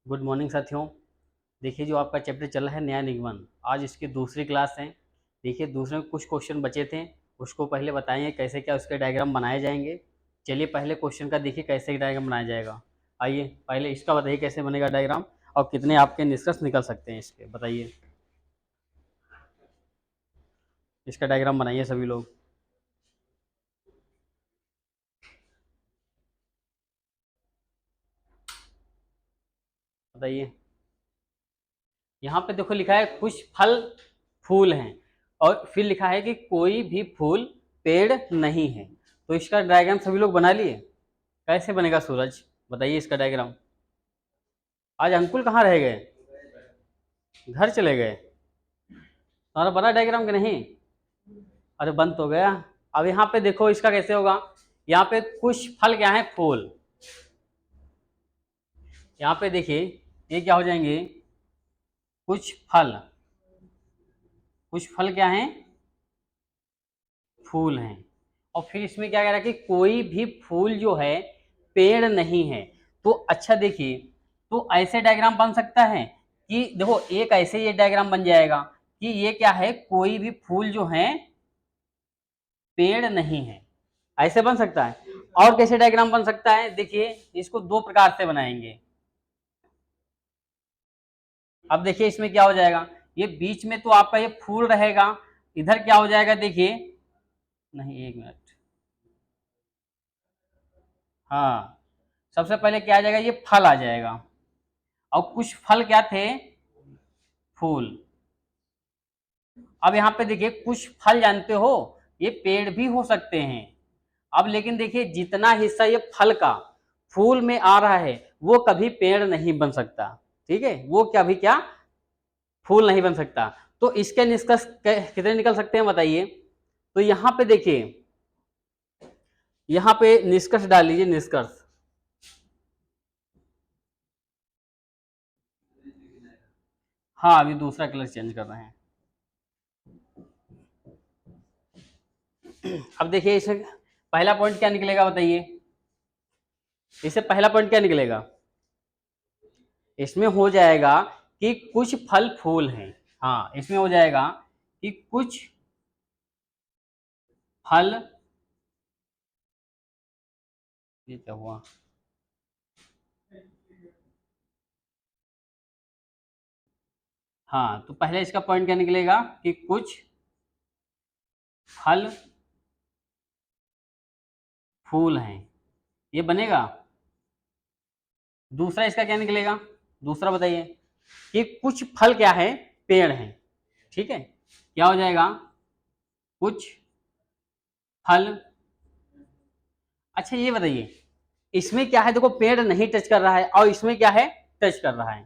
Good morning साथियों। देखिए जो आपका चैप्टर चल रहा है न्याय निगमन, आज इसकी दूसरी क्लास है। देखिए दूसरे में कुछ क्वेश्चन बचे थे, उसको पहले बताएंगे कैसे क्या उसके डायग्राम बनाए जाएंगे। चलिए पहले क्वेश्चन का देखिए कैसे डायग्राम बनाया जाएगा। आइए पहले इसका बताइए कैसे बनेगा डायग्राम और कितने आपके निष्कर्ष निकल सकते हैं इसके, बताइए। इसका डायग्राम बनाइए सभी लोग। बताइए। यहाँ पे देखो लिखा है कुछ फल फूल हैं और फिर लिखा है कि कोई भी फूल पेड़ नहीं है। तो इसका डायग्राम सभी लोग बना लिए। कैसे बनेगा सूरज, बताइए इसका डायग्राम। आज अंकुल कहाँ रह गए, घर चले गए। तुम्हारा बना डायग्राम कि नहीं? अरे बंद तो गया। अब यहाँ पे देखो इसका कैसे होगा। यहाँ पे कुछ फल क्या है, फूल। यहाँ पे देखिए ये क्या हो जाएंगे, कुछ फल। कुछ फल क्या है, फूल हैं। और फिर इसमें क्या कह रहा है कि कोई भी फूल जो है पेड़ नहीं है। तो अच्छा देखिए, तो ऐसे डायग्राम बन सकता है कि देखो एक ऐसे ये डायग्राम बन जाएगा कि ये क्या है, कोई भी फूल जो है पेड़ नहीं है। ऐसे बन सकता है। और कैसे डायग्राम बन सकता है, देखिए इसको दो प्रकार से बनाएंगे। अब देखिए इसमें क्या हो जाएगा, ये बीच में तो आपका ये फूल रहेगा, इधर क्या हो जाएगा देखिए। नहीं एक मिनट, हाँ सबसे पहले क्या आ जाएगा, ये फल आ जाएगा। और कुछ फल क्या थे, फूल। अब यहाँ पे देखिए कुछ फल जानते हो ये पेड़ भी हो सकते हैं। अब लेकिन देखिए जितना हिस्सा ये फल का फूल में आ रहा है वो कभी पेड़ नहीं बन सकता। ठीक है, वो कभी क्या फूल नहीं बन सकता। तो इसके निष्कर्ष कितने निकल सकते हैं बताइए। तो यहाँ पे देखिए, यहाँ पे निष्कर्ष डाल लीजिए, निष्कर्ष। हाँ अभी दूसरा कलर चेंज कर रहे हैं। अब देखिए इसमें पहला पॉइंट क्या निकलेगा बताइए। इससे पहला पॉइंट क्या निकलेगा, इसमें हो जाएगा कि कुछ फल फूल हैं। हाँ इसमें हो जाएगा कि कुछ फल, ये क्या हुआ, हाँ तो पहले इसका पॉइंट क्या निकलेगा कि कुछ फल फूल हैं, ये बनेगा। दूसरा इसका क्या निकलेगा, दूसरा बताइए कि कुछ फल क्या है, पेड़ हैं। ठीक है, क्या हो जाएगा, कुछ फल। अच्छा ये बताइए, इसमें क्या है, देखो पेड़ नहीं टच कर रहा है और इसमें क्या है, टच कर रहा है।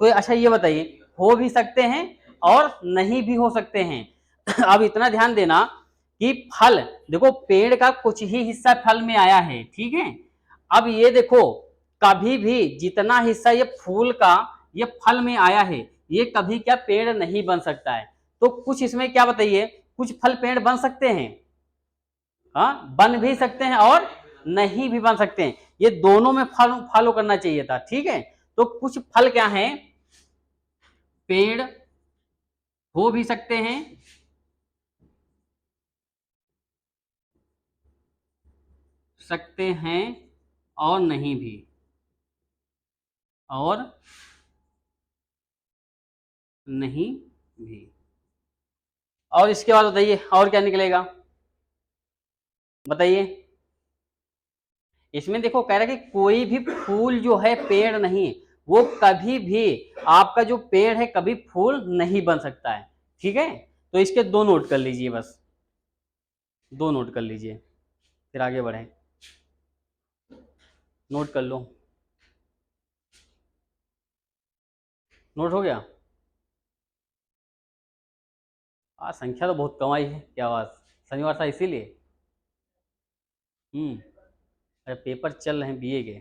तो अच्छा ये बताइए, हो भी सकते हैं और नहीं भी हो सकते हैं। अब इतना ध्यान देना कि फल, देखो पेड़ का कुछ ही हिस्सा फल में आया है, ठीक है। अब ये देखो कभी भी जितना हिस्सा ये फूल का ये फल में आया है ये कभी क्या पेड़ नहीं बन सकता है। तो कुछ इसमें क्या बताइए, कुछ फल पेड़ बन सकते हैं। हाँ बन भी सकते हैं और नहीं भी बन सकते हैं, ये दोनों में फॉलो करना चाहिए था। ठीक है, तो कुछ फल क्या है, पेड़ हो भी सकते हैं और नहीं भी, और नहीं भी। और इसके बाद बताइए और क्या निकलेगा, बताइए। इसमें देखो कह रहा है कि कोई भी फूल जो है पेड़ नहीं, वो कभी भी आपका जो पेड़ है कभी फूल नहीं बन सकता है। ठीक है, तो इसके दो नोट कर लीजिए, बस दो नोट कर लीजिए, फिर आगे बढ़े। नोट कर लो, नोट हो गया। आज संख्या तो बहुत कम आई है, क्या बात, शनिवार था इसीलिए। अरे पेपर चल रहे हैं बीए के।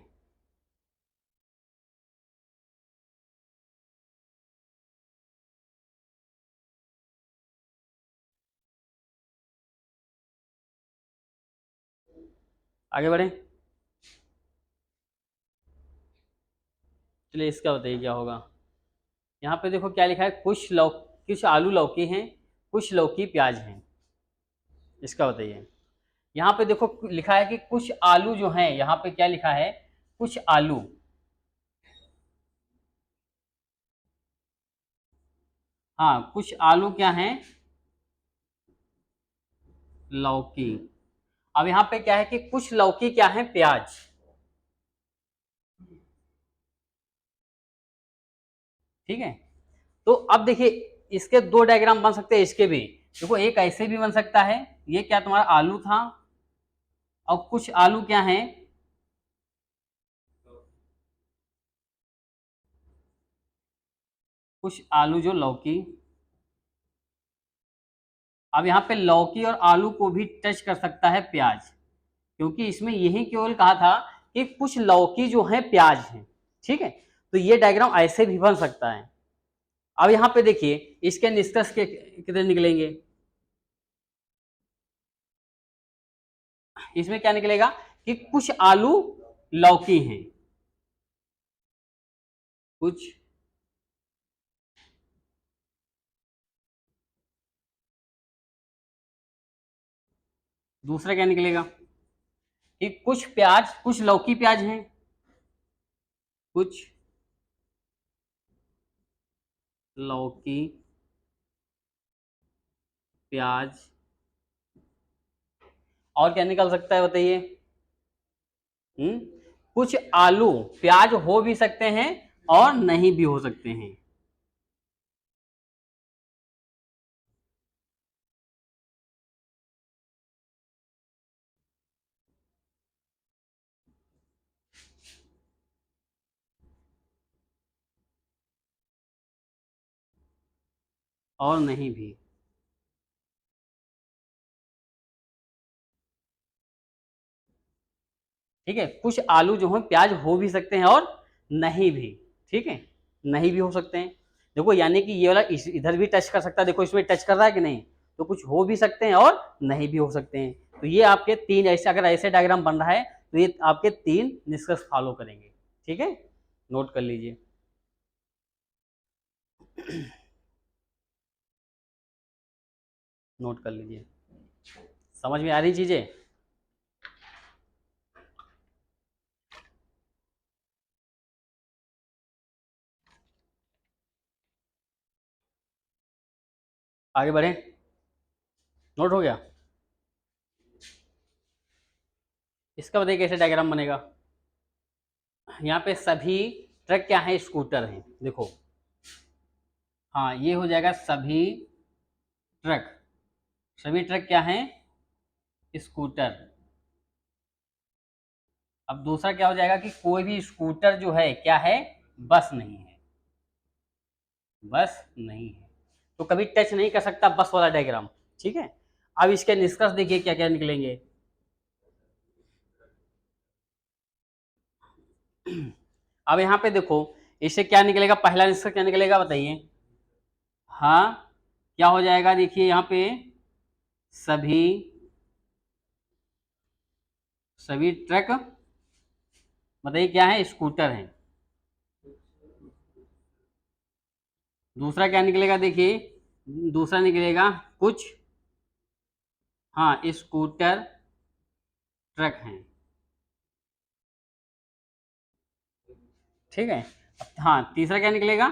आगे बढ़े। चलिए इसका बताइए क्या होगा। यहाँ पे देखो क्या लिखा है, कुछ आलू लौकी हैं, कुछ लौकी प्याज हैं। इसका बताइए। यहाँ पे देखो लिखा है कि कुछ आलू जो हैं, यहाँ पे क्या लिखा है, कुछ आलू। हाँ, कुछ आलू क्या हैं, लौकी। अब यहाँ पे क्या है कि कुछ लौकी क्या है, प्याज। ठीक है। तो अब देखिए इसके दो डायग्राम बन सकते हैं, इसके भी देखो, एक ऐसे भी बन सकता है, ये क्या तुम्हारा आलू था, और कुछ आलू क्या है, कुछ आलू जो लौकी। अब यहाँ पे लौकी और आलू को भी टच कर सकता है प्याज, क्योंकि इसमें यही केवल कहा था कि कुछ लौकी जो है प्याज है। ठीक है, तो ये डायग्राम ऐसे भी बन सकता है। अब यहाँ पे देखिए इसके निष्कर्ष के कितने निकलेंगे। इसमें क्या निकलेगा कि कुछ आलू लौकी हैं, कुछ दूसरा क्या निकलेगा कि कुछ प्याज, कुछ लौकी प्याज हैं, कुछ लौकी प्याज। और क्या निकल सकता है बताइए। हम्म कुछ आलू प्याज हो भी सकते हैं और नहीं भी हो सकते हैं। और नहीं भी। ठीक है, कुछ आलू जो है प्याज हो भी सकते हैं और नहीं भी। ठीक है, नहीं भी हो सकते हैं। देखो यानी कि ये वाला इधर भी टच कर सकता है, देखो इसमें टच कर रहा है कि नहीं, तो कुछ हो भी सकते हैं और नहीं भी हो सकते हैं। तो ये आपके तीन ऐसे, अगर ऐसे डायग्राम बन रहा है तो ये आपके तीन निष्कर्ष फॉलो करेंगे। ठीक है, नोट कर लीजिए। नोट कर लीजिए, समझ में आ रही चीजें। आगे बढ़े, नोट हो गया। इसका बताइए कैसे डायग्राम बनेगा। यहाँ पे सभी ट्रक क्या है, स्कूटर हैं, देखो। हाँ, ये हो जाएगा सभी ट्रक। सभी ट्रक क्या हैं, स्कूटर। अब दूसरा क्या हो जाएगा कि कोई भी स्कूटर जो है क्या है, बस नहीं है, बस नहीं है। तो कभी टच नहीं कर सकता बस वाला डायग्राम। ठीक है, अब इसके निष्कर्ष देखिए क्या क्या निकलेंगे। अब यहाँ पे देखो इससे क्या निकलेगा, पहला निष्कर्ष क्या निकलेगा बताइए। हाँ, क्या हो जाएगा देखिए यहाँ पे, सभी सभी ट्रक, बताइए क्या है, स्कूटर है। दूसरा क्या निकलेगा देखिए, दूसरा निकलेगा कुछ, हाँ, स्कूटर ट्रक हैं। ठीक है। हाँ, तीसरा क्या निकलेगा,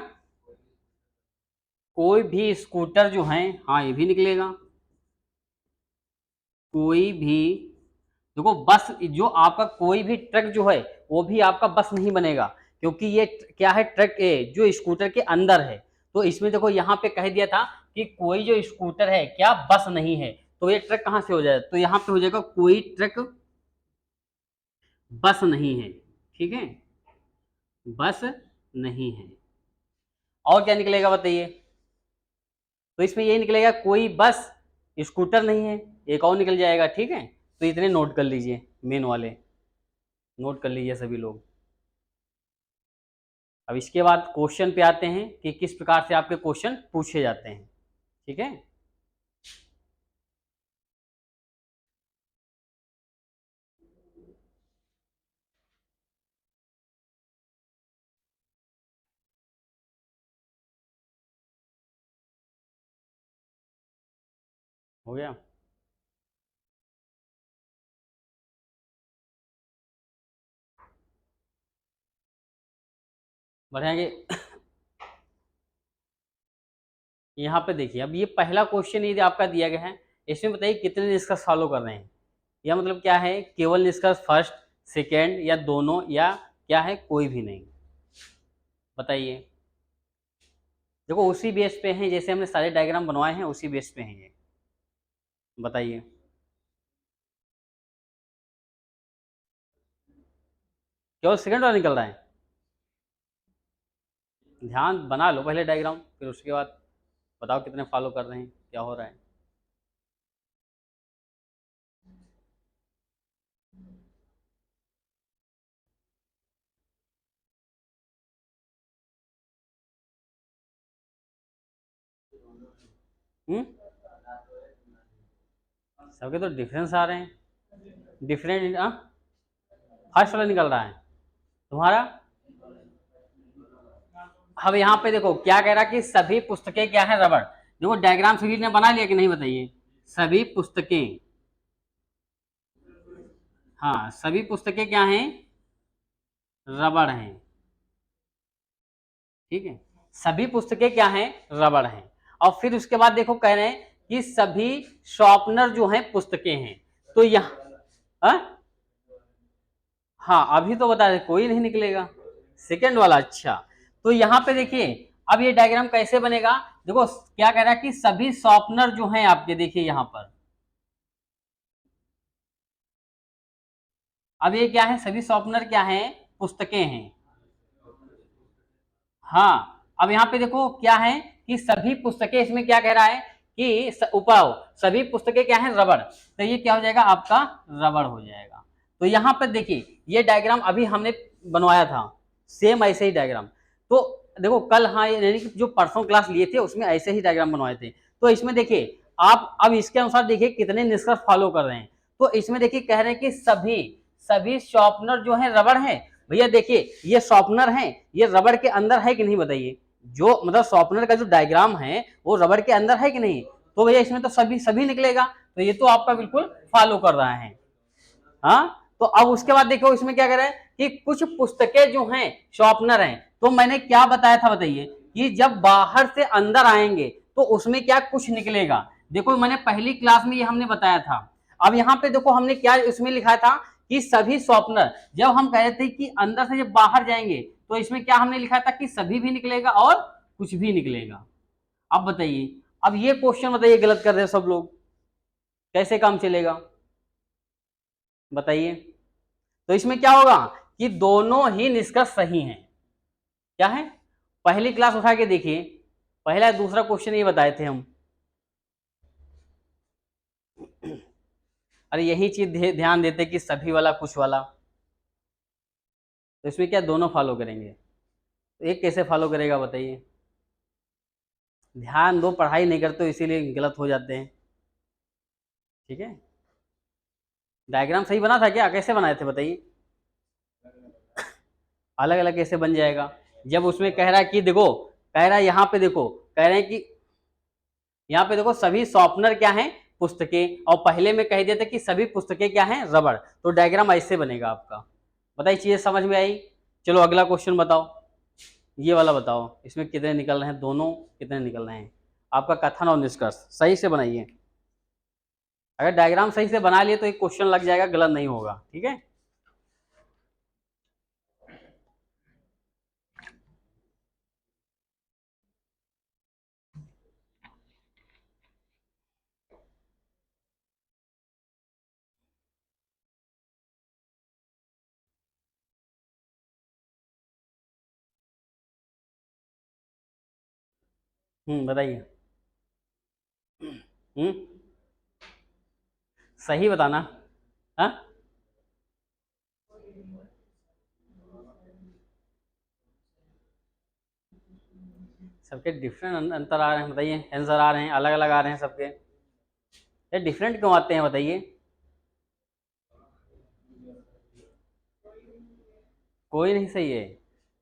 कोई भी स्कूटर जो है, हाँ ये भी निकलेगा। कोई भी, देखो बस जो आपका कोई भी ट्रक जो है वो भी आपका बस नहीं बनेगा, क्योंकि ये क्या है, ट्रक ए जो स्कूटर के अंदर है। तो इसमें देखो यहाँ पे कह दिया था कि कोई जो स्कूटर है क्या बस नहीं है, तो ये ट्रक कहाँ से हो जाएगा, तो यहाँ पे हो जाएगा कोई ट्रक बस नहीं है। ठीक है, बस नहीं है। और क्या निकलेगा बताइए। तो इसमें ये निकलेगा कोई बस स्कूटर नहीं है, एक और निकल जाएगा। ठीक है, तो इतने नोट कर लीजिए, मेन वाले नोट कर लीजिए सभी लोग। अब इसके बाद क्वेश्चन पे आते हैं कि किस प्रकार से आपके क्वेश्चन पूछे जाते हैं। ठीक है। हो गया। बढ़ेंगे। यहाँ पे देखिए, अब ये पहला क्वेश्चन यदि आपका दिया गया है, इसमें बताइए कितने निष्कर्ष फॉलो कर रहे हैं। या मतलब क्या है, केवल निष्कर्ष फर्स्ट, सेकेंड, या दोनों, या क्या है, कोई भी नहीं। बताइए। देखो उसी बेस पे हैं, जैसे हमने सारे डायग्राम बनवाए हैं उसी बेस पे हैं ये। बताइए। केवल सेकेंड वाला निकल रहा है। ध्यान बना लो पहले डायग्राम, फिर उसके बाद बताओ कितने फॉलो कर रहे हैं, क्या हो रहा है। हम्म, सबके तो डिफरेंस आ रहे हैं। डिफरेंट फर्स्ट वाला निकल रहा है तुम्हारा। अब यहाँ पे देखो क्या कह रहा है कि सभी पुस्तकें क्या है, रबड़। देखो डायग्राम सभी ने बना लिया कि नहीं, बताइए। सभी पुस्तकें, हाँ सभी पुस्तकें क्या हैं, रबड़ हैं। ठीक है, सभी पुस्तकें क्या हैं, रबड़ हैं। और फिर उसके बाद देखो कह रहे हैं कि सभी शॉर्पनर जो हैं पुस्तकें हैं। तो यहाँ हाँ अभी तो बता रहे कोई नहीं निकलेगा, सेकेंड वाला। अच्छा, तो यहाँ पे देखिए अब ये डायग्राम कैसे बनेगा। देखो क्या कह रहा है कि सभी शॉर्पनर जो हैं आपके, देखिए यहाँ पर, अब ये क्या है, सभी शॉर्पनर क्या है, पुस्तकें हैं। हाँ अब यहाँ पे देखो क्या है कि सभी पुस्तकें, इसमें क्या कह रहा है कि ऊपर सभी पुस्तकें क्या है, रबड़। तो ये क्या हो जाएगा आपका, रबड़ हो जाएगा। तो यहाँ पर देखिए ये डायग्राम अभी हमने बनवाया था, सेम ऐसे ही डायग्राम। तो देखो कल, हाँ यानी कि जो परसों क्लास लिए थे उसमें ऐसे ही डायग्राम बनवाए थे। तो इसमें देखिए आप अब इसके अनुसार देखिए कितने निष्कर्ष फॉलो कर रहे हैं। तो इसमें देखिए कह रहे हैं कि सभी सभी शॉर्पनर जो है रबड़ है। भैया देखिए ये शॉर्पनर है, ये रबड़ के अंदर है कि नहीं, बताइए। जो मतलब शॉर्पनर का जो डायग्राम है वो रबड़ के अंदर है कि नहीं, तो भैया इसमें तो सभी सभी निकलेगा। तो ये तो आपका बिल्कुल फॉलो कर रहा है। हाँ तो अब उसके बाद देखो इसमें क्या कर रहे हैं कि कुछ पुस्तकें जो हैं शॉर्पनर हैं। तो मैंने क्या बताया था, बताइए, कि जब बाहर से अंदर आएंगे तो उसमें क्या कुछ निकलेगा। देखो मैंने पहली क्लास में ये हमने बताया था। अब यहाँ पे देखो हमने क्या इसमें लिखा था कि सभी शॉर्पनर, जब हम कह रहे थे कि अंदर से जब बाहर जाएंगे तो इसमें क्या हमने लिखा था कि सभी भी निकलेगा और कुछ भी निकलेगा। अब बताइए, अब ये क्वेश्चन बताइए गलत कर रहे हैं सब लोग, कैसे काम चलेगा, बताइए। तो इसमें क्या होगा कि दोनों ही निष्कर्ष सही हैं। क्या है, पहली क्लास उठा के देखिए, पहला दूसरा क्वेश्चन ये बताए थे हम। अरे यही चीज ध्यान देते कि सभी वाला कुछ वाला। तो इसमें क्या दोनों फॉलो करेंगे, तो एक कैसे फॉलो करेगा बताइए। ध्यान दो, पढ़ाई नहीं करते हो इसीलिए गलत हो जाते हैं। ठीक है, डायग्राम सही बना था क्या, कैसे बनाए थे बताइए। अलग अलग कैसे बन जाएगा, जब उसमें कह रहा है कि देखो, कह रहा है यहाँ पे देखो, कह रहे हैं कि यहाँ पे देखो सभी शॉर्पनर क्या है, पुस्तकें, और पहले में कह दिया था कि सभी पुस्तकें क्या है, रबड़। तो डायग्राम ऐसे बनेगा आपका। बताइए चीजें समझ में आई। चलो अगला क्वेश्चन बताओ, ये वाला बताओ, इसमें कितने निकल रहे हैं, दोनों कितने निकल रहे हैं। आपका कथन और निष्कर्ष सही से बनाइए। अगर डायग्राम सही से बना लिए तो एक क्वेश्चन लग जाएगा, गलत नहीं होगा। ठीक है, बताइए। हम्म, सही बताना। हाँ सबके डिफरेंट अंतर आ रहे हैं, बताइए। आंसर आ रहे हैं अलग अलग आ रहे हैं सबके, ये डिफरेंट क्यों आते हैं बताइए। कोई नहीं सही है,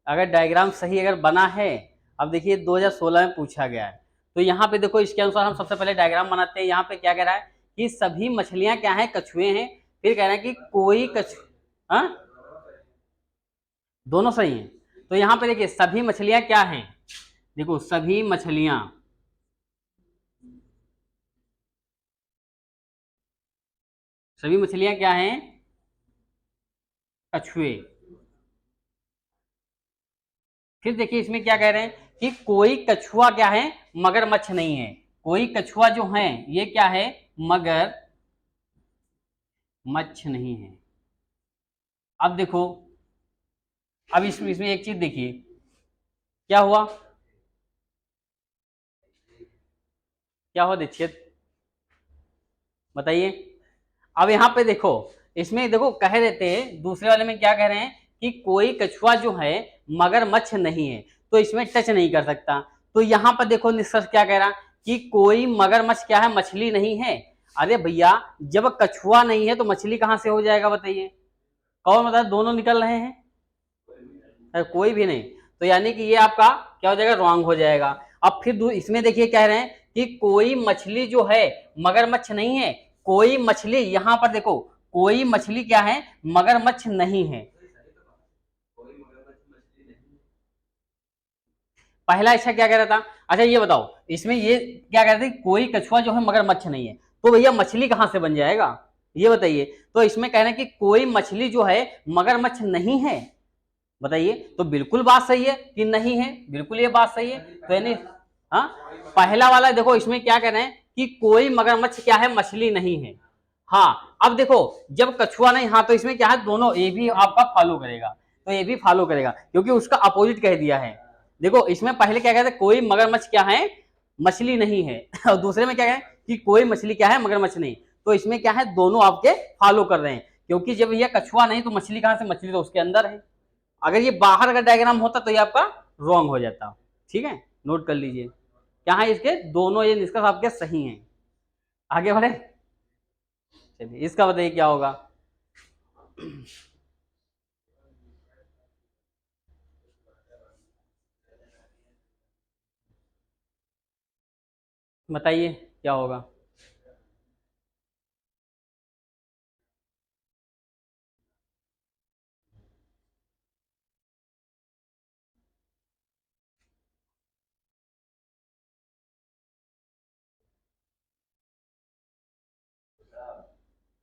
अगर डायग्राम सही अगर बना है। अब देखिए 2016 में पूछा गया है, तो यहाँ पे देखो इसके अनुसार हम सबसे पहले डायग्राम बनाते हैं। यहाँ पे क्या कह रहा है कि सभी मछलियां क्या है, कछुए हैं। फिर कह रहा है कि कोई हाँ दोनों सही हैं। तो यहाँ पे देखिए सभी मछलियां क्या हैं, देखो सभी मछलियां क्या हैं, कछुए। फिर देखिए इसमें क्या कह रहे हैं कि कोई कछुआ क्या है, मगरमच्छ नहीं है। कोई कछुआ जो है ये क्या है, मगर मच्छ नहीं है। अब देखो, अब इसमें एक चीज देखिए क्या हुआ, क्या हुआ दीक्षित बताइए। अब यहाँ पे देखो, इसमें देखो कह देते हैं दूसरे वाले में क्या कह रहे हैं कि कोई कछुआ जो है मगरमच्छ नहीं है, तो इसमें टच नहीं कर सकता। तो यहाँ पर देखो निष्कर्ष क्या कह रहा कि कोई मगरमच्छ क्या है, मछली नहीं है। अरे भैया जब कछुआ नहीं है तो मछली कहां से हो जाएगा बताइए, कौन बता, दोनों निकल रहे हैं, कोई भी नहीं। तो यानी कि ये आपका क्या हो जाएगा, रॉन्ग हो जाएगा। अब फिर इसमें देखिए कह रहे हैं कि कोई मछली जो है मगरमच्छ नहीं है। कोई मछली, यहां पर देखो कोई मछली क्या है, मगरमच्छ नहीं है। पहला अच्छा क्या कह रहा था, अच्छा ये बताओ इसमें ये क्या कह रहे थे, कोई कछुआ जो है मगरमच्छ नहीं है, तो भैया मछली कहां से बन जाएगा ये बताइए। तो इसमें कह रहे हैं कि कोई मछली जो है मगरमच्छ नहीं है, बताइए। तो बिल्कुल बात सही है कि नहीं है, बिल्कुल ये बात सही है। तो यानी हाँ, पहला वाला देखो इसमें क्या कह रहे हैं कि कोई मगरमच्छ क्या है, मछली नहीं है। हाँ अब देखो जब कछुआ नहीं, हाँ तो इसमें क्या है, दोनों ये भी आपका फॉलो करेगा, तो ये भी फॉलो करेगा क्योंकि उसका अपोजिट कह दिया है। देखो इसमें पहले क्या कहते हैं, कोई मगरमच्छ क्या है, मछली नहीं है और दूसरे में क्या है कि कोई मछली क्या है, मगरमच्छ नहीं। तो इसमें क्या है, दोनों आपके फॉलो कर रहे हैं, क्योंकि जब ये कछुआ नहीं तो मछली कहां से, मछली तो उसके अंदर है। अगर ये बाहर का डायग्राम होता तो ये आपका रॉन्ग हो जाता। ठीक है, नोट कर लीजिए, क्या है इसके दोनों ये निष्कर्ष आपके सही हैं। आगे बढ़े, चलिए इसका बताइए क्या होगा। बताइए क्या होगा।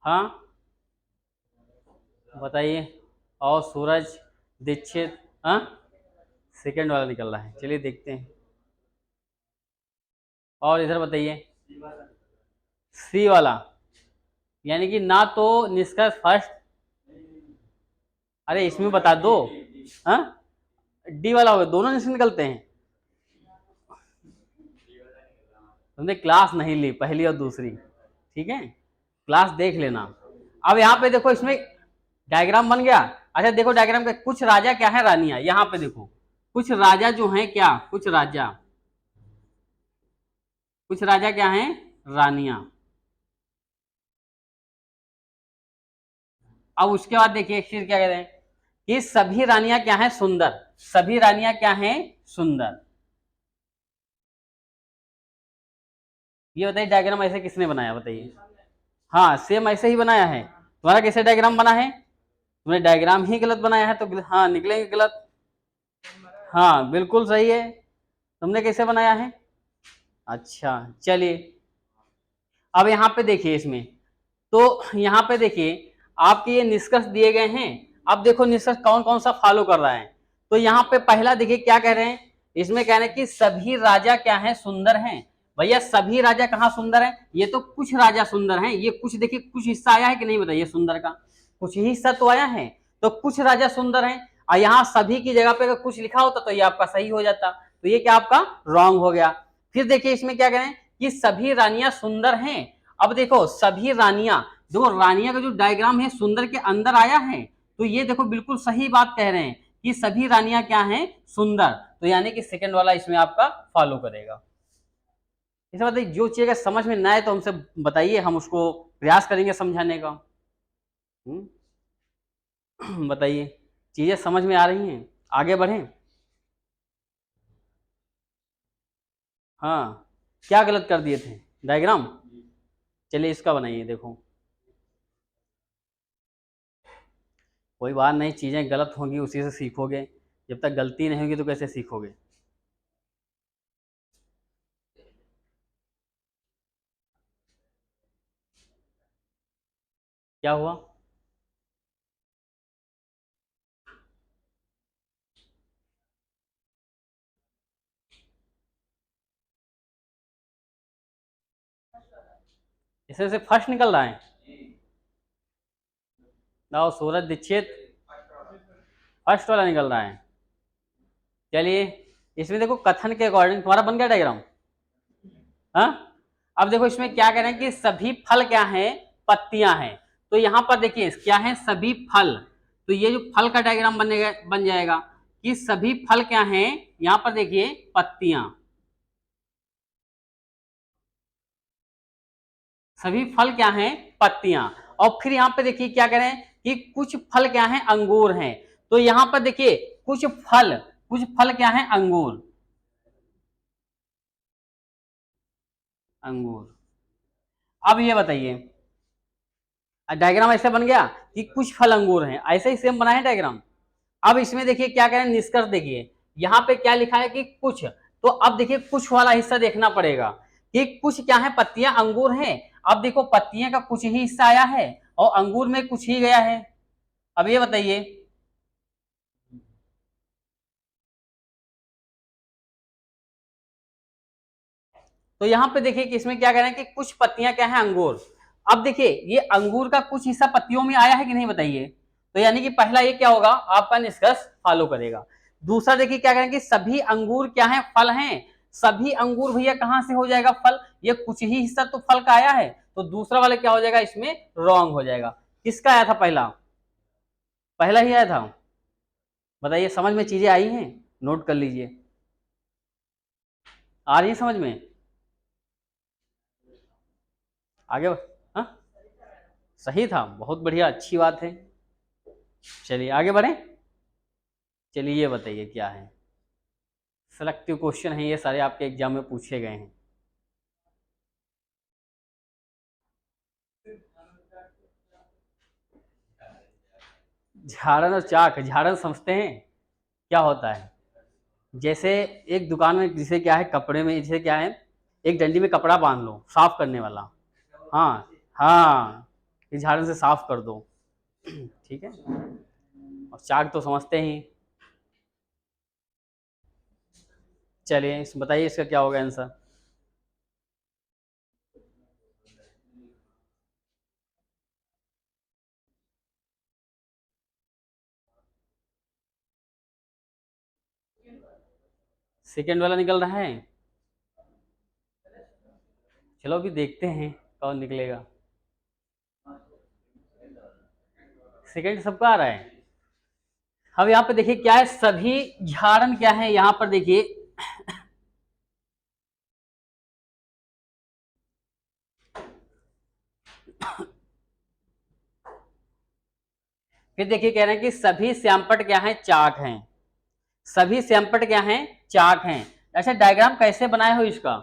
हाँ बताइए, और सूरज दीक्षित, हाँ सेकंड वाला निकल रहा है, चलिए देखते हैं। और इधर बताइए, सी वाला, यानी कि ना तो निष्कर्ष फर्स्ट, अरे इसमें बता दो, हाँ डी वाला होगा, दोनों निष्कर्ष निकलते हैं। तुमने क्लास नहीं ली पहली और दूसरी, ठीक है, क्लास देख लेना। अब यहाँ पे देखो इसमें डायग्राम बन गया। अच्छा देखो डायग्राम का, कुछ राजा क्या है, रानियां। यहाँ पे देखो कुछ राजा जो हैं क्या, कुछ राजा क्या हैं, रानियां। अब उसके बाद देखिए एक चीज क्या कह रहे हैं कि सभी रानियां क्या हैं, सुंदर। सभी रानियां क्या हैं, सुंदर। ये बताइए डायग्राम ऐसे किसने बनाया बताइए। हाँ सेम ऐसे ही बनाया है, तुम्हारा कैसे डायग्राम बना है, तुमने डायग्राम ही गलत बनाया है तो हाँ निकलेंगे गलत। हाँ बिल्कुल सही है, तुमने कैसे बनाया है। अच्छा चलिए, अब यहाँ पे देखिए इसमें, तो यहाँ पे देखिए आपके ये निष्कर्ष दिए गए हैं। अब देखो निष्कर्ष कौन कौन सा फॉलो कर रहा है। तो यहाँ पे पहला देखिए क्या कह रहे हैं, इसमें कह रहे हैं कि सभी राजा क्या हैं, सुंदर हैं। भैया सभी राजा कहाँ सुंदर हैं, ये तो कुछ राजा सुंदर हैं। ये कुछ देखिए, कुछ हिस्सा आया है कि नहीं बताइए, सुंदर का कुछ ही हिस्सा तो आया है। तो कुछ राजा सुंदर हैं, और यहाँ सभी की जगह पे अगर कुछ लिखा होता तो ये आपका सही हो जाता, तो ये क्या आपका रॉन्ग हो गया। फिर देखिए इसमें क्या कह रहे हैं कि सभी रानियां सुंदर हैं। अब देखो सभी रानियां, देखो रानियां का जो डायग्राम है सुंदर के अंदर आया है, तो ये देखो बिल्कुल सही बात कह रहे हैं कि सभी रानियां क्या हैं, सुंदर। तो यानी कि सेकंड वाला इसमें आपका फॉलो करेगा। इसे बताइए, जो चीज अगर समझ में ना आए तो हमसे बताइए, हम उसको प्रयास करेंगे समझाने का। बताइए, चीजें समझ में आ रही हैं, आगे बढ़ें। हाँ क्या गलत कर दिए थे डायग्राम? चलिए इसका बनाइए, देखो कोई बात नहीं, चीजें गलत होंगी उसी से सीखोगे, जब तक गलती नहीं होगी तो कैसे सीखोगे? क्या हुआ? इसमें से फर्स्ट निकल रहा है? ना सूरज दीक्षित फर्स्ट वाला निकल रहा है। चलिए इसमें देखो कथन के अकॉर्डिंग तुम्हारा बन गया डायग्राम। हाँ, अब देखो इसमें क्या कह रहे हैं कि सभी फल क्या है, पत्तियां हैं। तो यहां पर देखिए क्या है, सभी फल। तो ये जो फल का डायग्राम बनेगा, बन जाएगा कि सभी फल क्या हैं, यहां पर देखिए पत्तियां। सभी फल क्या हैं, पत्तियां। और फिर यहां पे देखिए क्या कह रहे हैं कि कुछ फल क्या हैं, अंगूर हैं। तो यहां पर देखिए कुछ फल क्या हैं, अंगूर। अंगूर। अब ये बताइए, डायग्राम ऐसे बन गया कि कुछ फल अंगूर हैं, ऐसे ही सेम बना है डायग्राम। अब इसमें देखिए क्या कह रहे हैं, निष्कर्ष देखिए यहां पे क्या लिखा है कि कुछ। तो अब देखिए कुछ वाला हिस्सा देखना पड़ेगा कि कुछ क्या है, पत्तियां अंगूर हैं। अब देखो पत्तियां का कुछ ही हिस्सा आया है और अंगूर में कुछ ही गया है। अब ये बताइए, तो यहां पे देखिए कि इसमें क्या कह रहे हैं कि कुछ पत्तियां क्या है, अंगूर। अब देखिए ये अंगूर का कुछ हिस्सा पत्तियों में आया है कि नहीं बताइए। तो यानी कि पहला ये क्या होगा, आपका निष्कर्ष फॉलो करेगा। दूसरा देखिए क्या कह रहे हैं कि सभी अंगूर क्या है, फल हैं। सभी अंगूर भैया कहां से हो जाएगा फल, ये कुछ ही हिस्सा तो फल का आया है। तो दूसरा वाला क्या हो जाएगा, इसमें रॉन्ग हो जाएगा। किसका आया था पहला? पहला ही आया था। बताइए समझ में चीजें आई हैं? नोट कर लीजिए, आ रही है समझ में? आगे हाँ, सही था, बहुत बढ़िया, अच्छी बात है। चलिए आगे बढ़े। चलिए ये बताइए क्या है, सिलेक्टिव क्वेश्चन है ये सारे, आपके एग्जाम में पूछे गए हैं। झाड़न और चाक, झाड़न समझते हैं क्या होता है? जैसे एक दुकान में जिसे क्या है, कपड़े में जैसे क्या है, एक डंडी में कपड़ा बांध लो, साफ करने वाला। हाँ हाँ, इस झाड़न से साफ कर दो। ठीक है। और चाक तो समझते ही। चलिए बताइए इसका क्या होगा आंसर। सेकेंड वाला निकल रहा है। चलो अभी देखते हैं कौन निकलेगा। सेकेंड सबका आ रहा है। अब यहाँ पे देखिए क्या है, सभी झाड़न क्या है, यहाँ पर देखिए फिर देखिए कह रहे हैं कि सभी श्यामपट क्या है, चाक हैं। सभी श्यामपट क्या है, चाक हैं। अच्छा डायग्राम कैसे बनाए हो इसका?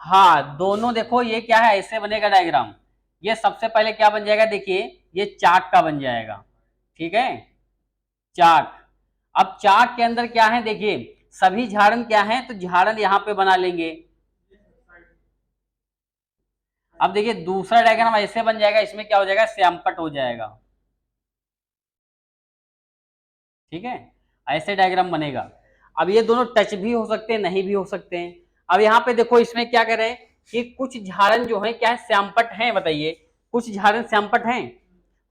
हाँ दोनों, देखो ये क्या है, ऐसे बनेगा डायग्राम। ये सबसे पहले क्या बन जाएगा, देखिए ये चाक का बन जाएगा। ठीक है, चाक। अब चाक के अंदर क्या है, देखिए सभी झाड़न क्या है, तो झाड़न यहां पे बना लेंगे। अब देखिए दूसरा डायग्राम ऐसे बन जाएगा, इसमें क्या हो जाएगा, श्यामपट हो जाएगा। ठीक है, ऐसे डायग्राम बनेगा। अब ये दोनों टच भी हो सकते हैं, नहीं भी हो सकते हैं। अब यहाँ पे देखो इसमें क्या कर रहे हैं कि कुछ झाड़न जो है क्या है, श्यामपट हैं। बताइए कुछ झाड़न श्यामपट हैं,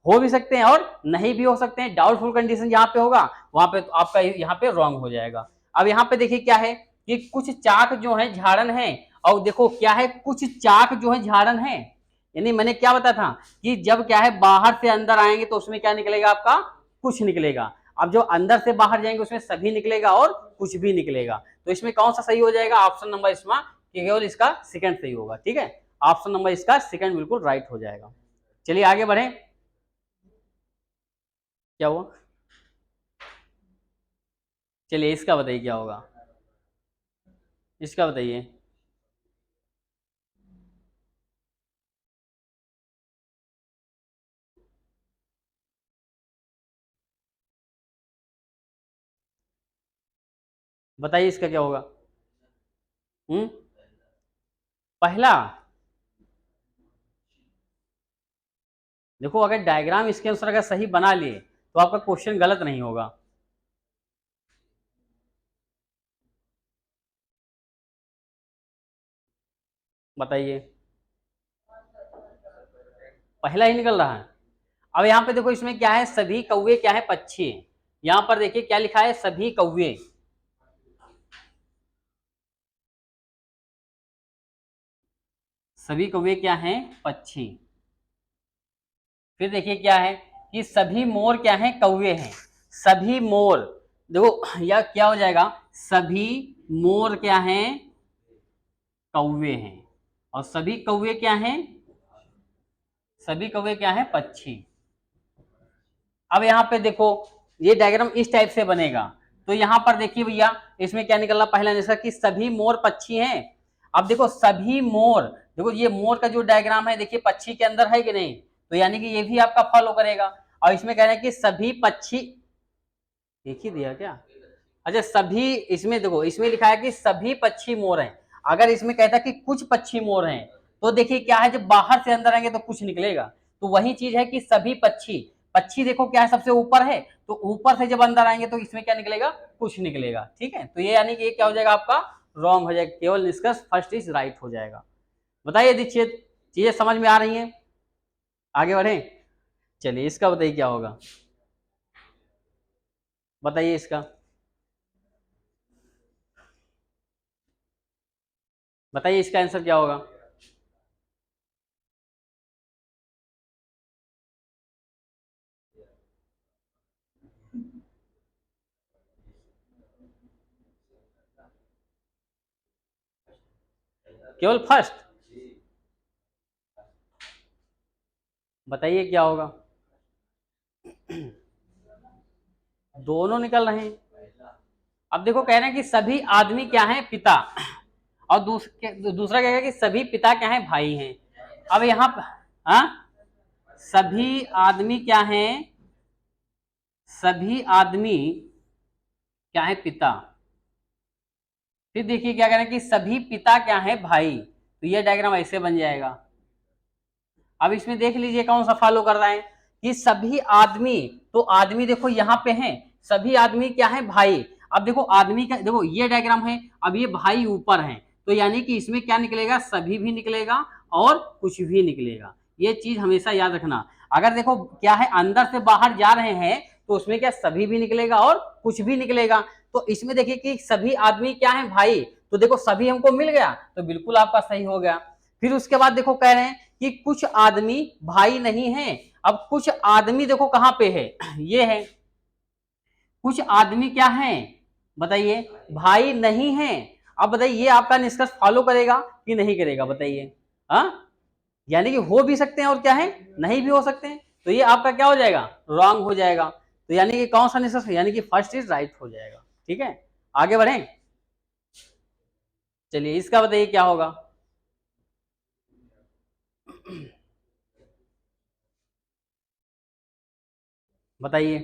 हो भी सकते हैं और नहीं भी हो सकते हैं। डाउटफुल कंडीशन जहां पे होगा वहां पे तो आपका यहाँ पे रॉन्ग हो जाएगा। अब यहाँ पे देखिए क्या है कि कुछ चाक जो है झाड़न है, और देखो क्या है, कुछ चाक जो है झाड़न है। यानी मैंने क्या बताया था कि जब क्या है बाहर से अंदर आएंगे तो उसमें क्या निकलेगा, आपका कुछ निकलेगा। अब जो अंदर से बाहर जाएंगे उसमें सभी निकलेगा और कुछ भी निकलेगा। तो इसमें कौन सा सही हो जाएगा, ऑप्शन नंबर इसमें केवल इसका सेकंड सही होगा। ठीक है, ऑप्शन नंबर इसका सेकंड बिल्कुल राइट हो जाएगा। चलिए आगे बढ़े। क्या हुआ? चलिए इसका बताइए क्या होगा। इसका बताइए। बताइए इसका क्या होगा। पहला, देखो अगर डायग्राम इसके अनुसार अगर सही बना लिए तो आपका क्वेश्चन गलत नहीं होगा। बताइए, पहला ही निकल रहा है। अब यहाँ पे देखो इसमें क्या है, सभी कौवे क्या है, पक्षी है। यहाँ पर देखिए क्या लिखा है, सभी कौवे। सभी कौवे क्या हैं, पक्षी। फिर देखिए क्या है कि सभी मोर क्या हैं, कौवे हैं। सभी मोर, देखो यह क्या हो जाएगा, सभी मोर क्या हैं, कौवे हैं। और सभी कौवे क्या हैं, सभी कौवे क्या हैं, पक्षी। अब यहाँ पे देखो ये डायग्राम इस टाइप से बनेगा। तो यहाँ पर देखिए भैया इसमें क्या निकलना, पहला निकला कि सभी मोर पक्षी हैं। अब देखो सभी मोर, देखो ये मोर का जो डायग्राम है देखिए पक्षी के अंदर है कि नहीं, तो यानी कि ये भी आपका फॉलो करेगा। और इसमें कह रहे हैं कि सभी पक्षी, एक ही दिया क्या, अच्छा सभी, इसमें देखो इसमें लिखा है कि सभी पक्षी मोर हैं। अगर इसमें कहता है कि कुछ पक्षी मोर हैं, तो देखिए क्या है, जब बाहर से अंदर आएंगे तो कुछ निकलेगा। तो वही चीज है कि सभी पक्षी, पक्षी देखो क्या है, सबसे ऊपर है, तो ऊपर से जब अंदर आएंगे तो इसमें क्या निकलेगा, कुछ निकलेगा। ठीक है, तो ये यानी कि ये क्या हो जाएगा आपका, रॉन्ग हो जाएगा, केवल निष्कर्ष फर्स्ट इज राइट हो जाएगा। बताइए दीक्षित, चीजें समझ में आ रही हैं, आगे बढ़े। चलिए इसका बताइए क्या होगा, बताइए इसका, बताइए इसका आंसर क्या होगा। केवल फर्स्ट, बताइए क्या होगा। दोनों निकल रहे हैं। अब देखो कह रहे हैं कि सभी आदमी क्या हैं, पिता। और दूसरा क्या है कि सभी पिता क्या हैं, भाई हैं। अब यहाँ हाँ, सभी आदमी क्या हैं, सभी आदमी क्या है, पिता। फिर देखिए क्या कह रहे हैं कि सभी पिता क्या है, भाई। तो ये डायग्राम ऐसे बन जाएगा। अब इसमें देख लीजिए कौन सा फॉलो कर रहा है कि सभी आदमी, तो आदमी देखो यहाँ पे हैं, सभी आदमी क्या है, भाई। अब देखो आदमी का, देखो ये डायग्राम है, अब ये भाई ऊपर है, तो यानी कि इसमें क्या निकलेगा, सभी भी निकलेगा और कुछ भी निकलेगा। ये चीज हमेशा याद रखना। अगर देखो क्या है, अंदर से बाहर जा रहे हैं तो उसमें क्या सभी भी निकलेगा और कुछ भी निकलेगा। तो इसमें देखिए कि सभी आदमी क्या है, भाई, तो देखो सभी हमको मिल गया, तो बिल्कुल आपका सही हो गया। फिर उसके बाद देखो कह रहे हैं कि कुछ आदमी भाई नहीं है। अब कुछ आदमी देखो कहां पे है, ये है। कुछ आदमी क्या है, बताइए, भाई नहीं है। अब बताइए ये आपका निष्कर्ष फॉलो करेगा कि नहीं करेगा, बताइए। हाँ, यानी कि हो भी सकते हैं और क्या है, नहीं भी हो सकते हैं। तो ये आपका क्या हो जाएगा, रॉन्ग हो जाएगा। तो यानी कि कौन सा निष्कर्ष, यानी कि फर्स्ट इज राइट हो जाएगा। ठीक है, आगे बढ़ें। चलिए इसका बताइए क्या होगा। बताइए,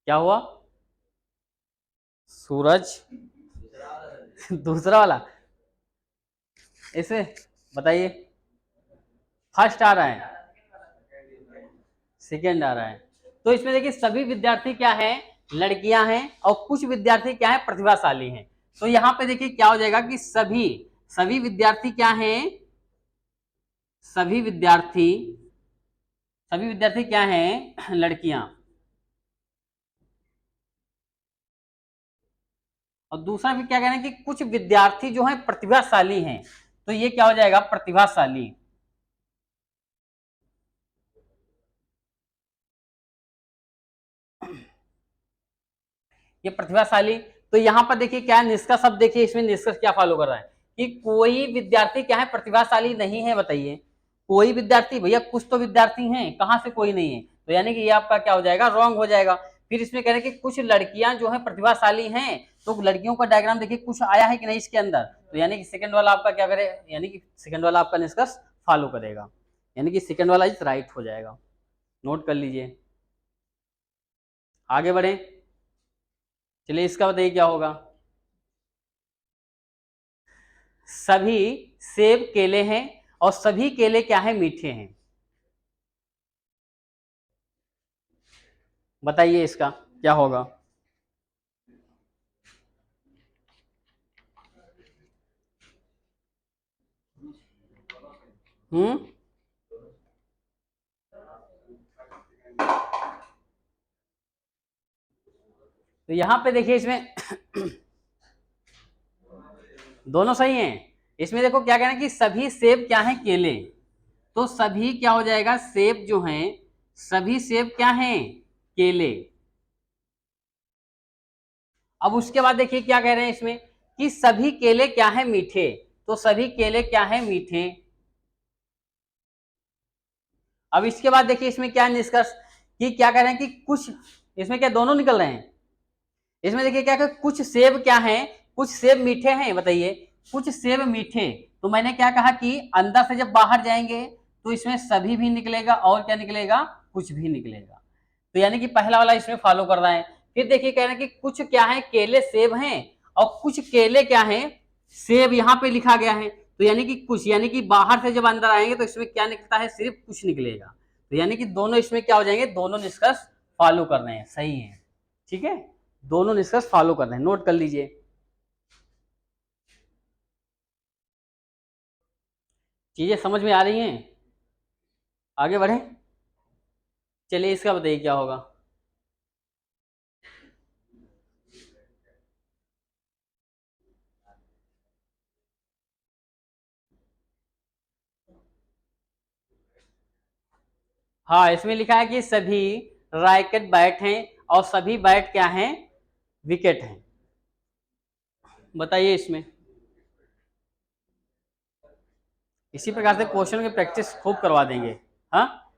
क्या हुआ, सूरज। दूसरा वाला, इसे बताइए, फर्स्ट आ रहा है, सेकेंड आ रहा है। तो इसमें देखिए सभी विद्यार्थी क्या है, लड़कियां हैं, और कुछ विद्यार्थी क्या है, प्रतिभाशाली हैं। तो यहाँ पे देखिए क्या हो जाएगा कि सभी, सभी विद्यार्थी क्या हैं, सभी विद्यार्थी, सभी विद्यार्थी क्या हैं, लड़कियां। और दूसरा भी क्या कहना है कि कुछ विद्यार्थी जो हैं प्रतिभाशाली हैं। तो ये क्या हो जाएगा, प्रतिभाशाली। ये प्रतिभाशाली। तो यहाँ पर देखिए क्या है निष्कर्ष, अब देखिए इसमें निष्कर्ष क्या फॉलो कर रहा है कि कोई विद्यार्थी क्या है, प्रतिभाशाली नहीं है, बताइए। कोई विद्यार्थी, भैया कुछ तो विद्यार्थी हैं, कहाँ से कोई नहीं है, तो यानी कि ये आपका क्या हो जाएगा, रॉन्ग हो जाएगा। फिर इसमें कह रहे हैं कि कुछ लड़कियां जो है प्रतिभाशाली हैं, तो लड़कियों का डायग्राम देखिए कुछ आया है कि नहीं इसके अंदर, तो यानी कि सेकंड वाला आपका क्या करे, यानी कि सेकंड वाला आपका निष्कर्ष फॉलो करेगा, यानी कि सेकंड वाला इज राइट हो जाएगा। नोट कर लीजिए, आगे बढ़े। चलिए इसका बताइए क्या होगा। सभी सेब केले हैं और सभी केले क्या है, मीठे हैं। बताइए इसका क्या होगा। हम्म, तो यहां पे देखिए इसमें दोनों सही हैं। इसमें देखो क्या कहना है कि सभी सेब क्या है, केले, तो सभी क्या हो जाएगा, सेब जो हैं, सभी सेब क्या हैं, केले। अब उसके बाद देखिए क्या कह रहे हैं इसमें कि सभी केले क्या है, मीठे, तो सभी केले क्या है, मीठे। अब इसके बाद देखिए इसमें क्या निष्कर्ष, कि क्या कह रहे हैं कि कुछ, इसमें क्या दोनों निकल रहे हैं, इसमें देखिए क्या कुछ सेब क्या है, कुछ सेब मीठे हैं, बताइए कुछ सेब मीठे, तो मैंने क्या कहा कि अंदर से जब बाहर जाएंगे तो इसमें सभी भी निकलेगा और क्या निकलेगा, कुछ भी निकलेगा, तो यानी कि पहला वाला इसमें फॉलो कर रहा है। फिर देखिए कह रहे हैं कि कुछ क्या है, केले सेब हैं और कुछ केले क्या है, सेब यहाँ पे लिखा गया है, तो यानी कि कुछ, यानी कि बाहर से जब अंदर आएंगे तो इसमें क्या निकलता है, सिर्फ कुछ निकलेगा, तो यानी कि दोनों इसमें क्या हो जाएंगे, दोनों निष्कर्ष फॉलो कर रहे हैं, सही है, ठीक है, दोनों निष्कर्ष फॉलो कर रहे हैं, नोट कर लीजिए। चीजें समझ में आ रही हैं, आगे बढ़े। चलिए इसका बताइए क्या होगा। हाँ, इसमें लिखा है कि सभी रैकेट बैट हैं और सभी बैट क्या हैं, विकेट हैं। बताइए इसमें, इसी प्रकार से क्वेश्चन की प्रैक्टिस खूब करवा देंगे। हाँ,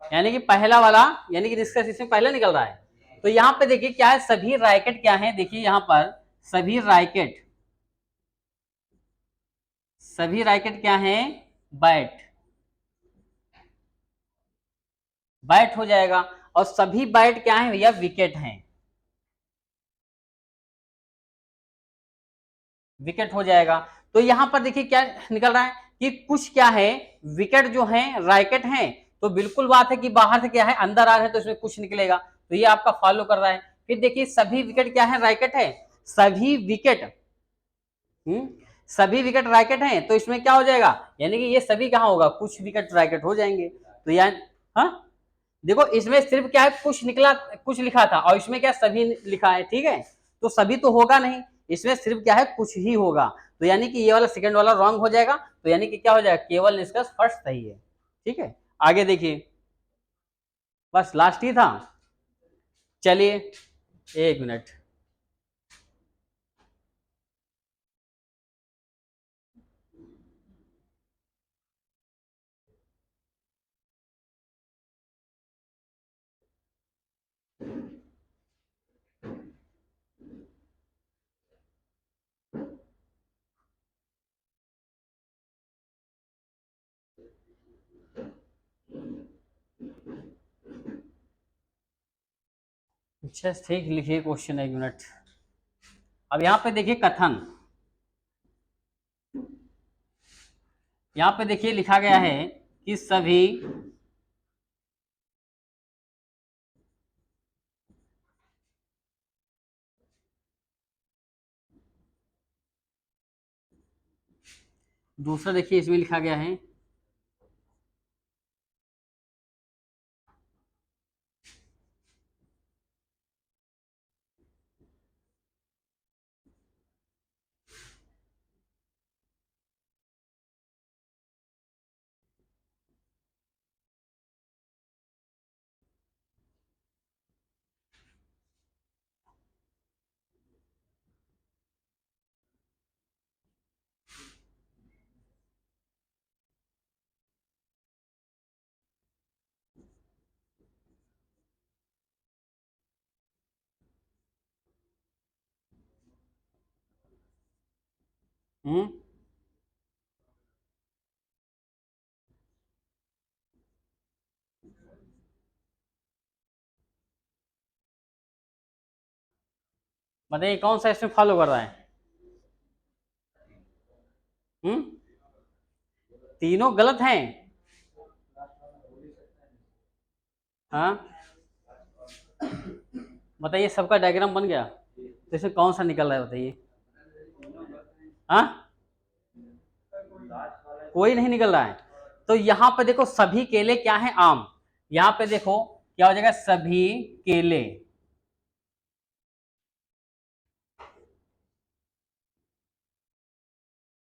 यानी कि पहला वाला, यानी कि डिस्कस इसमें पहले निकल रहा है, तो यहाँ पे देखिए क्या है, सभी रैकेट क्या है, देखिए यहाँ पर सभी रैकेट, सभी रैकेट क्या है, बैट, बैट हो जाएगा, और सभी बैट क्या है भैया, विकेट हैं, विकेट हो जाएगा। तो यहां पर देखिए क्या निकल रहा है कि कुछ क्या है, विकेट जो है रैकेट है, तो बिल्कुल बात है कि बाहर से क्या है, अंदर आ रहे हैं तो इसमें कुछ निकलेगा, तो ये आपका फॉलो कर रहा है। फिर देखिए सभी विकेट क्या है, रैकेट है, सभी विकेट, सभी विकेट रैकेट हैं, तो इसमें क्या हो जाएगा, यानी कि ये सभी कहां होगा, कुछ विकेट रैकेट हो जाएंगे, तो यानी, हाँ, देखो इसमें सिर्फ क्या है, कुछ निकला, कुछ लिखा था, और इसमें क्या सभी लिखा है, ठीक है, तो सभी तो होगा नहीं, इसमें सिर्फ क्या है, कुछ ही होगा, तो यानी कि ये वाला सेकंड वाला रॉन्ग हो जाएगा, तो यानी कि क्या हो जाएगा, केवल निष्कर्ष फर्स्ट सही है, ठीक है। आगे देखिए, बस लास्ट ही था। चलिए, एक मिनट। अच्छा ठीक, लिखिए क्वेश्चन, एक मिनट। अब यहाँ पे देखिए कथन, यहाँ पे देखिए लिखा गया है कि सभी, दूसरा देखिए इसमें लिखा गया है, हम्म बताइए कौन सा इसमें फॉलो कर रहा है? हम्म तीनों गलत हैं। हाँ बताइए, सबका डायग्राम बन गया तो इसमें कौन सा निकल रहा है बताइए? हाँ कोई नहीं निकल रहा है। तो यहाँ पे देखो सभी केले क्या है? आम। यहाँ पे देखो क्या हो जाएगा? सभी केले।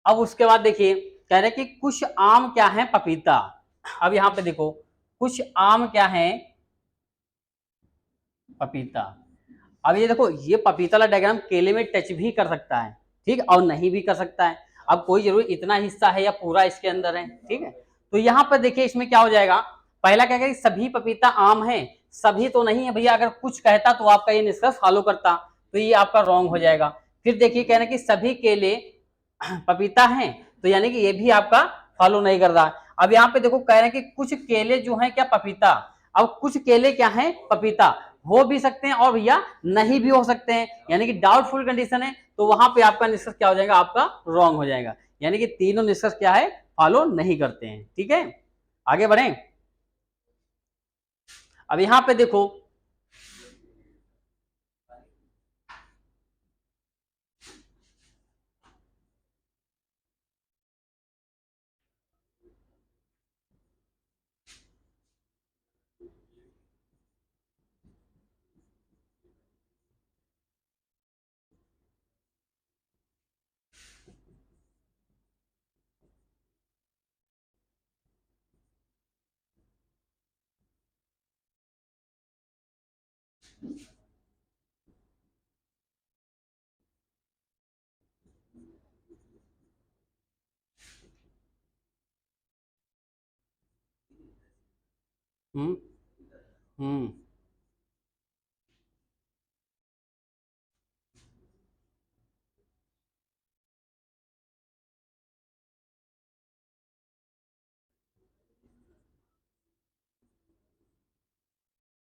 अब उसके बाद देखिए कह रहे कि कुछ आम क्या है? पपीता। अब यहाँ पे देखो कुछ आम क्या है? पपीता। अब ये देखो ये पपीता वाला डायग्राम केले में टच भी कर सकता है, ठीक, और नहीं भी कर सकता है। अब कोई जरूरी इतना हिस्सा है या पूरा इसके अंदर है, ठीक है। तो यहाँ पर देखिए इसमें क्या हो जाएगा? पहला क्या है? सभी पपीता आम है। सभी तो नहीं है भैया, अगर कुछ कहता तो आपका ये निष्कर्ष फॉलो करता, तो ये आपका रॉन्ग हो जाएगा। फिर देखिए कह रहे कि सभी केले पपीता हैं, तो यानी कि ये भी आपका फॉलो नहीं कर रहा। अब यहाँ पे देखो कह रहे हैं कि कुछ केले जो हैं क्या? पपीता। अब कुछ केले क्या हैं? पपीता। हो भी सकते हैं और भैया नहीं भी हो सकते हैं, यानी कि डाउटफुल कंडीशन है, तो वहां पे आपका निष्कर्ष क्या हो जाएगा? आपका रॉन्ग हो जाएगा। यानी कि तीनों निष्कर्ष क्या है? फॉलो नहीं करते हैं, ठीक है। आगे बढ़े। अब यहां पे देखो हम्म हम्म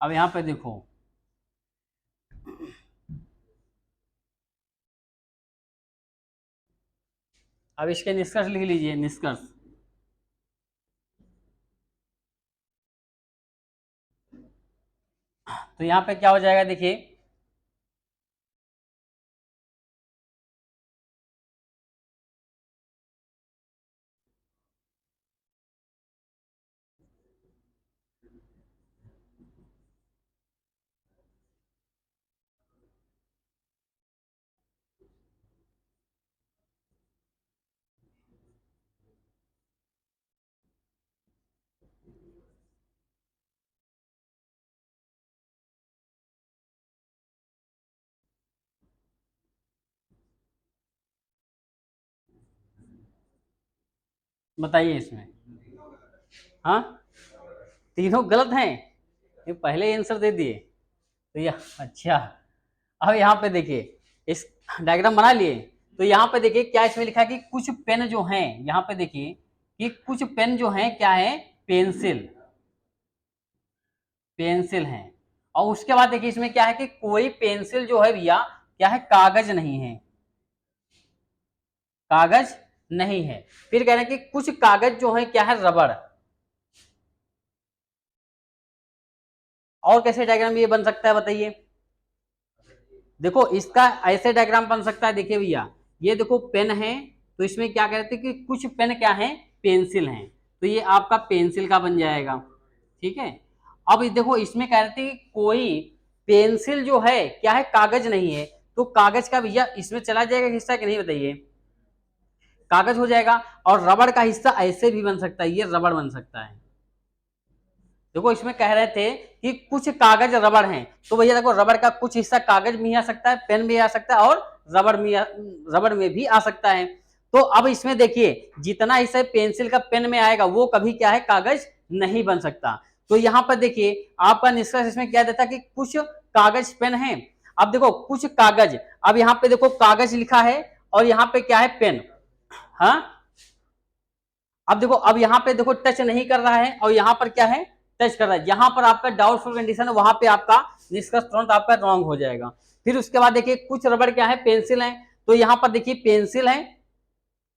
अब यहां पे देखो अब इसके निष्कर्ष लिख लीजिए, निष्कर्ष। तो यहाँ पे क्या हो जाएगा देखिए, बताइए इसमें। हाँ तीनों गलत हैं, ये पहले आंसर दे दिए। तो ये अच्छा। अब यहाँ पे देखिए इस डायग्राम बना लिए। तो यहाँ पे देखिए क्या इसमें लिखा है कि कुछ पेन जो हैं, यहाँ पे देखिए कि कुछ पेन जो हैं क्या है? पेंसिल। पेंसिल हैं। और उसके बाद देखिए इसमें क्या है कि कोई पेंसिल जो है भैया क्या है? कागज नहीं है। कागज नहीं है। फिर कह रहे हैं कि कुछ कागज जो है क्या है? रबड़। और कैसे डायग्राम ये बन सकता है बताइए? देखो इसका ऐसे डायग्राम बन सकता है, देखिए भैया ये देखो पेन है, तो इसमें क्या कहते हैं कि कुछ पेन क्या है? पेंसिल हैं, तो ये आपका पेंसिल का बन जाएगा, ठीक है। अब देखो इसमें कह रहे थे कि कोई पेंसिल जो है क्या है? कागज नहीं है, तो कागज का भैया इसमें चला जाएगा हिस्सा कि नहीं बताइए? कागज हो जाएगा। और रबड़ का हिस्सा ऐसे भी बन सकता है, ये रबड़ बन सकता है। देखो इसमें कह रहे थे कि कुछ कागज रबड़ हैं, तो भैया देखो रबड़ का कुछ हिस्सा कागज में ही आ सकता है, पेन में आ सकता है, और रबड़ में भी आ सकता है। तो अब इसमें देखिए जितना हिस्सा पेंसिल का पेन में आएगा वो कभी क्या है? कागज नहीं बन सकता। तो यहाँ पर देखिए आपका निष्कर्ष इसमें क्या देता कि कुछ कागज पेन है। अब देखो कुछ कागज, अब यहाँ पे देखो कागज लिखा है और यहाँ पे क्या है? पेन। हाँ, अब देखो, अब यहाँ पे देखो टच नहीं कर रहा है और यहाँ पर क्या है, टच कर रहा है। जहां पर आपका डाउटफुल कंडीशन है वहां पे आपका निष्कर्ष तुरंत आपका रॉन्ग हो जाएगा। फिर उसके बाद देखिए कुछ रबड़ क्या है, पेंसिल है, तो यहाँ पर देखिए पेंसिल है,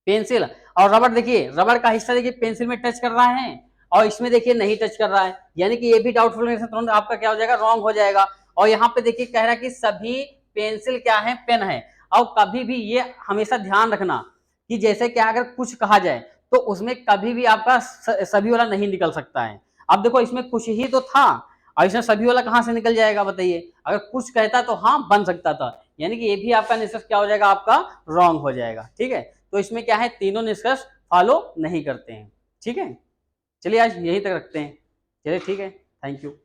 पेंसिल और रबड़, देखिए रबड़ का हिस्सा देखिए पेंसिल में टच कर रहा है और इसमें देखिए नहीं टच कर रहा है, यानी कि ये भी डाउटफुल कंडीशन तुरंत आपका क्या हो जाएगा, रॉन्ग हो जाएगा। और यहाँ पे देखिए कह रहा है कि सभी पेंसिल क्या है, पेन है। और कभी भी ये हमेशा ध्यान रखना कि जैसे क्या अगर कुछ कहा जाए तो उसमें कभी भी आपका सभी वाला नहीं निकल सकता है। अब देखो इसमें कुछ ही तो था और इसमें सभी वाला कहां से निकल जाएगा बताइए, अगर कुछ कहता तो हाँ बन सकता था, यानी कि ये भी आपका निष्कर्ष क्या हो जाएगा, आपका रॉन्ग हो जाएगा। ठीक है, तो इसमें क्या है, तीनों निष्कर्ष फॉलो नहीं करते हैं। ठीक है, चलिए आज यहीं तक रखते हैं। चलिए ठीक है, थैंक यू।